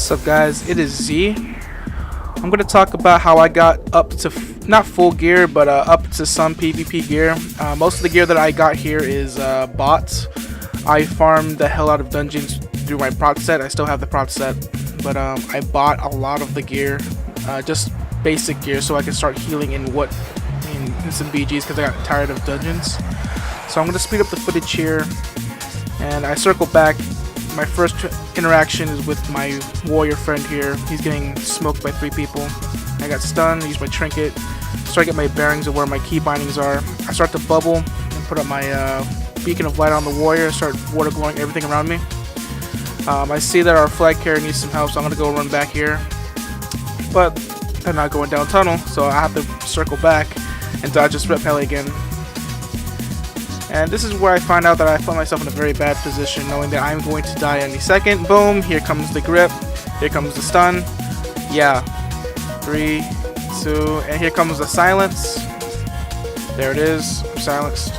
What's up, guys? It is Z. I'm going to talk about how I got up to not full gear, but up to some PvP gear. Most of the gear that I got here is bots. I farmed the hell out of dungeons through my prot set. I still have the prot set, but I bought a lot of the gear, just basic gear, so I can start healing in some BGs because I got tired of dungeons. So I'm going to speed up the footage here, and I circle back. My first interaction is with my warrior friend here. He's getting smoked by 3 people. I got stunned, used my trinket, start to get my bearings of where my key bindings are. I start to bubble and put up my beacon of light on the warrior, start water glowing everything around me. I see that our flag carrier needs some help, so I'm going to go run back here. But they're not going down tunnel, so I have to circle back and dodge this rep heli again. And this is where I find out that I found myself in a very bad position, knowing that I'm going to die any second. Boom, here comes the grip, here comes the stun. Yeah, 3, 2, and here comes the silence. There it is, I'm silenced.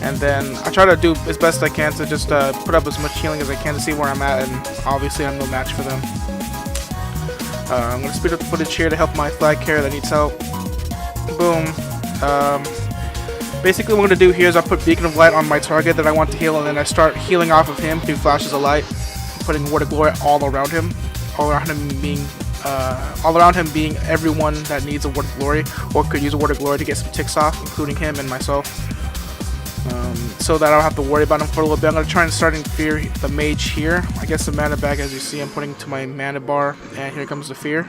And then I try to do as best I can to just put up as much healing as I can to see where I'm at, and obviously I'm no match for them. I'm going to speed up the footage here to help my flag carrier that needs help. Boom. Basically what I'm going to do here is I put beacon of light on my target that I want to heal, and then I start healing off of him through flashes of light, putting word of glory all around him. All around him being everyone that needs a word of glory or could use a word of glory to get some ticks off, including him and myself. So that I don't have to worry about him for a little bit. I'm going to try and start in fear the mage here. I get some mana back, as you see. I'm putting to my mana bar, and here comes the fear.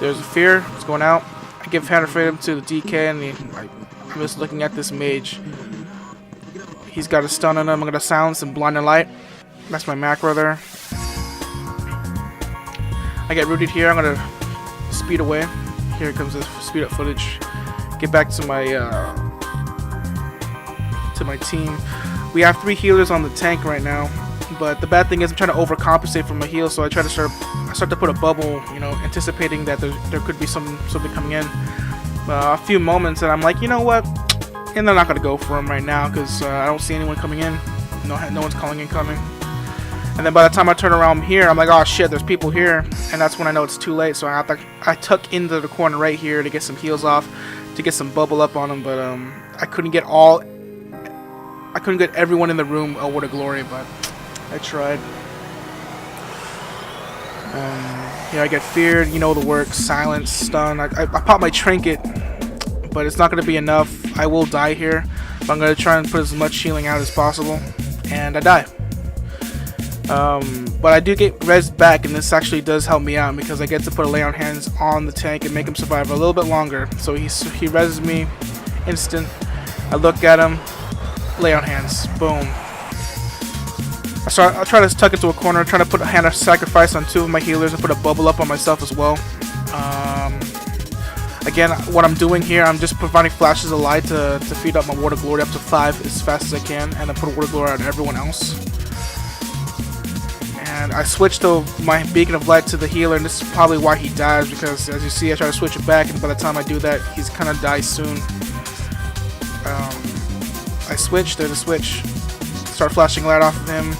There's the fear. It's going out. I give Hand of Freedom to the DK, and I'm just looking at this mage. He's got a stun on him. I'm going to silence and blind and light. That's my macro there. I get rooted here. I'm going to speed away. Here comes the speed up footage. Get back to my team. We have 3 healers on the tank right now, but the bad thing is I'm trying to overcompensate for my heal, so I try to start to put a bubble, anticipating that there could be something coming in. A few moments, and I'm like, you know what? And they're not gonna go for him right now because I don't see anyone coming in. No one's calling in coming. And then by the time I turn around here, I'm like, oh shit, there's people here, and that's when I know it's too late. So I tuck into the corner right here to get some heals off, to get some bubble up on them, but I couldn't get everyone in the room a word of glory, but I tried. I get feared, the work, silence, stun. I pop my trinket, but it's not going to be enough. I will die here, but I'm going to try and put as much healing out as possible, and I die. But I do get res back, and this actually does help me out because I get to put a lay on hands on the tank and make him survive a little bit longer. So he reses me instant. I look at him, lay on hands, boom. I try to tuck into a corner, trying to put a hand of sacrifice on 2 of my healers and put a bubble up on myself as well. Again, what I'm doing here, I'm just providing flashes of light to feed up my word of glory up to 5 as fast as I can, and then put a word of glory on everyone else. And I switched my beacon of light to the healer, and this is probably why he dies, because as you see, I try to switch it back, and by the time I do that, he's kind of dies soon. I switch, there's a switch. Start flashing light off of him.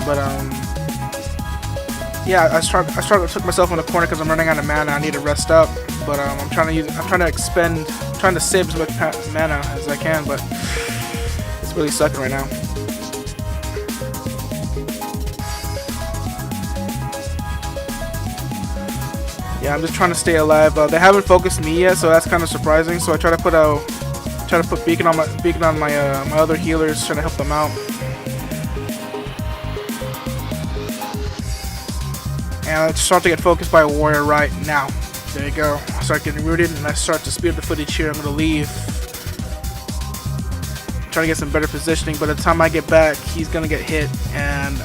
But yeah, I took myself in the corner because I'm running out of mana. I need to rest up. But I'm trying to save as much mana as I can, but it's really sucking right now. Yeah, I'm just trying to stay alive. They haven't focused me yet, so that's kind of surprising. So I try to put beacon on my other healers, trying to help them out. And I start to get focused by a warrior right now. There you go. I start getting rooted, and I start to speed up the footage here. I'm gonna leave. Try to get some better positioning. By the time I get back, he's gonna get hit, and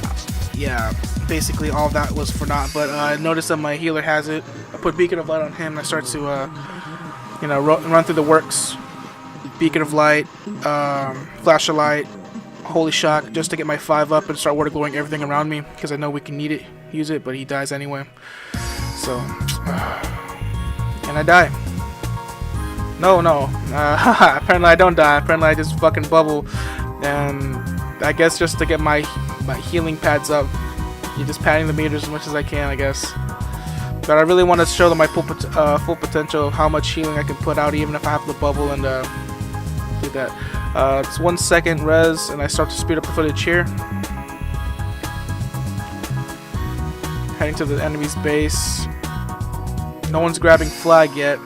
yeah, basically all that was for naught. But I noticed that my healer has it. I put beacon of light on him, and I start to run through the works. Beacon of light, flash of light, holy shock, just to get my 5 up and start word of glowing everything around me, because I know we can use it, but he dies anyway. So, and I die. No, apparently I don't die. Apparently I just fucking bubble, and I guess just to get my my healing pads up. You're just padding the meters as much as I can, I guess. But I really want to show them my full potential of how much healing I can put out, even if I have the bubble and do that. It's 1 second res, and I start to speed up the footage here. Heading to the enemy's base. No one's grabbing flag yet.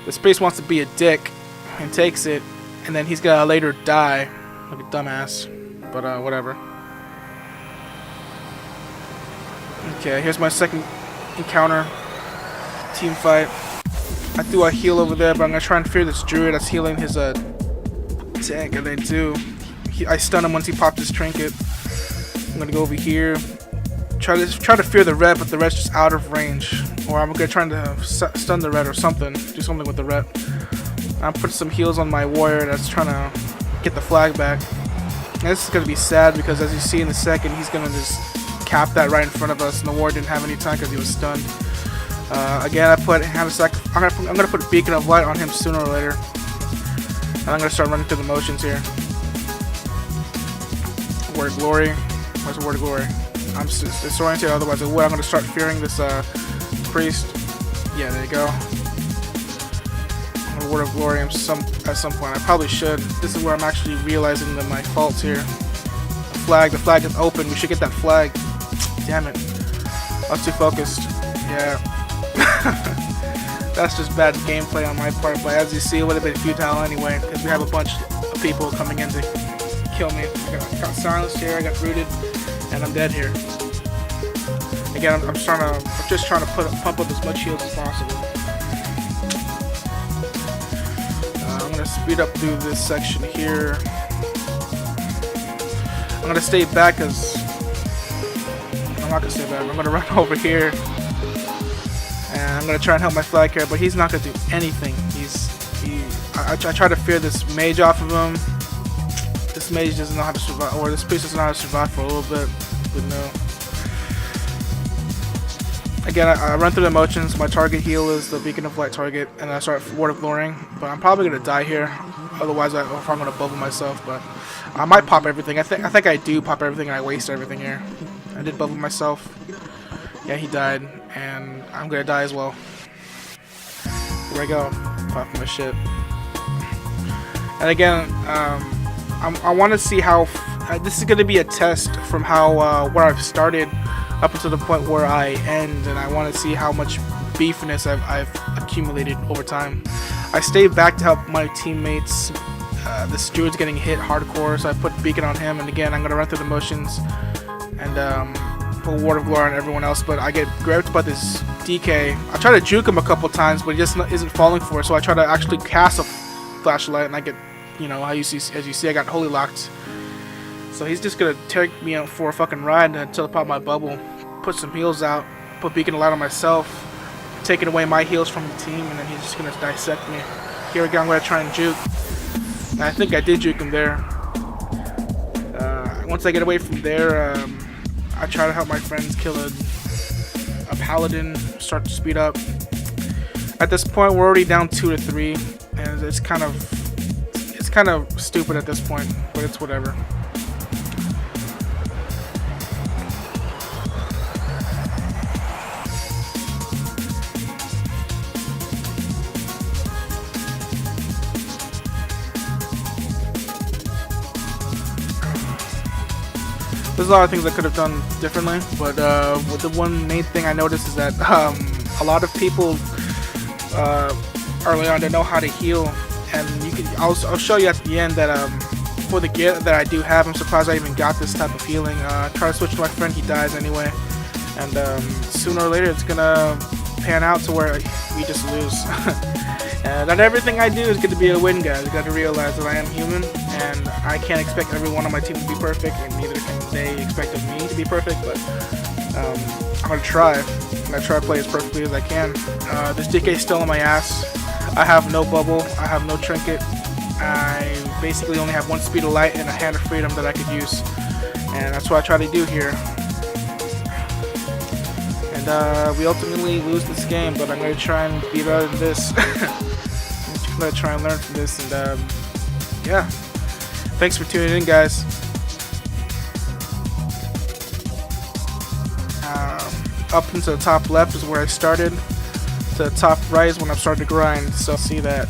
The space wants to be a dick and takes it, and then he's gonna later die like a dumbass. But whatever. Okay, here's my second encounter. Team fight. I threw a heal over there, but I'm gonna try and fear this druid that's healing his tank, and then too, I stun him once he popped his trinket. I'm gonna go over here. Try to fear the red, but the red's just out of range. Or I'm gonna try to stun the red or something. Do something with the red. I'm putting some heals on my warrior that's trying to get the flag back. And this is gonna be sad because, as you see in a second, he's gonna just cap that right in front of us, and the warrior didn't have any time because he was stunned. Again, I'm gonna put a beacon of light on him sooner or later. And I'm gonna start running through the motions here. Word of glory. Where's the word of glory? I'm disoriented, otherwise I would. I'm gonna start fearing this priest. Yeah, there you go. I'm gonna word of glory at some point. I probably should. This is where I'm actually realizing that my faults here. The flag is open. We should get that flag. Damn it. I was too focused. Yeah. That's just bad gameplay on my part, but as you see, it would have been futile anyway, because we have a bunch of people coming in to kill me. I got silenced here, I got rooted, and I'm dead here. Again, I'm just trying to pump up as much heals as possible. I'm gonna speed up through this section here. I'm gonna stay back because I'm not gonna stay back. I'm gonna run over here. And I'm gonna try and help my flag carrier, but he's not gonna do anything. I try to fear this mage off of him. This mage doesn't know how to survive, or this priest doesn't know how to survive for a little bit. But no. Again, I run through the motions. My target heal is the beacon of light target, and I start word of glorying. But I'm probably gonna die here. Otherwise, if I'm gonna bubble myself, but I might pop everything. I think I do pop everything, and I waste everything here. I did bubble myself. Yeah, he died, and I'm gonna die as well. Here I go, popping my shit. And again, I want to see how this is gonna be a test from how where I've started up until the point where I end, and I want to see how much beefiness I've accumulated over time. I stayed back to help my teammates. This druid's getting hit hardcore, so I put beacon on him, and again, I'm gonna run through the motions and put word of glory on everyone else. But I get grabbed by this DK. I try to juke him a couple times, but he just isn't falling for it. So I try to actually cast a flashlight, and I get, you know, as you see, I got holy locked. So he's just gonna take me out for a fucking ride until I pop my bubble, put some heals out, put beacon of light on myself, taking away my heals from the team, and then he's just gonna dissect me. Here again, I'm gonna try and juke. And I think I did juke him there. Once I get away from there, I try to help my friends kill a paladin, start to speed up. At this point, we're already down 2 to 3, and it's kind of stupid at this point, but it's whatever. There's a lot of things I could have done differently, but the one main thing I noticed is that a lot of people early on don't know how to heal, and I'll show you at the end that for the gear that I do have, I'm surprised I even got this type of healing. Try to switch to my friend, he dies anyway, and sooner or later it's gonna pan out to where we just lose. And not everything I do is going to be a win, guys. You got to realize that I am human, and I can't expect everyone on my team to be perfect, and neither can they expect of me to be perfect. But I'm gonna try. I'm gonna try to play as perfectly as I can. This DK is still on my ass. I have no bubble. I have no trinket. I basically only have 1 speed of light and a hand of freedom that I could use, and that's what I try to do here. And we ultimately lose this game, but I'm gonna try and be better than this. I'm gonna try and learn from this, and yeah. Thanks for tuning in, guys. up into the top left is where I started. To the top right is when I'm starting to grind. So see that.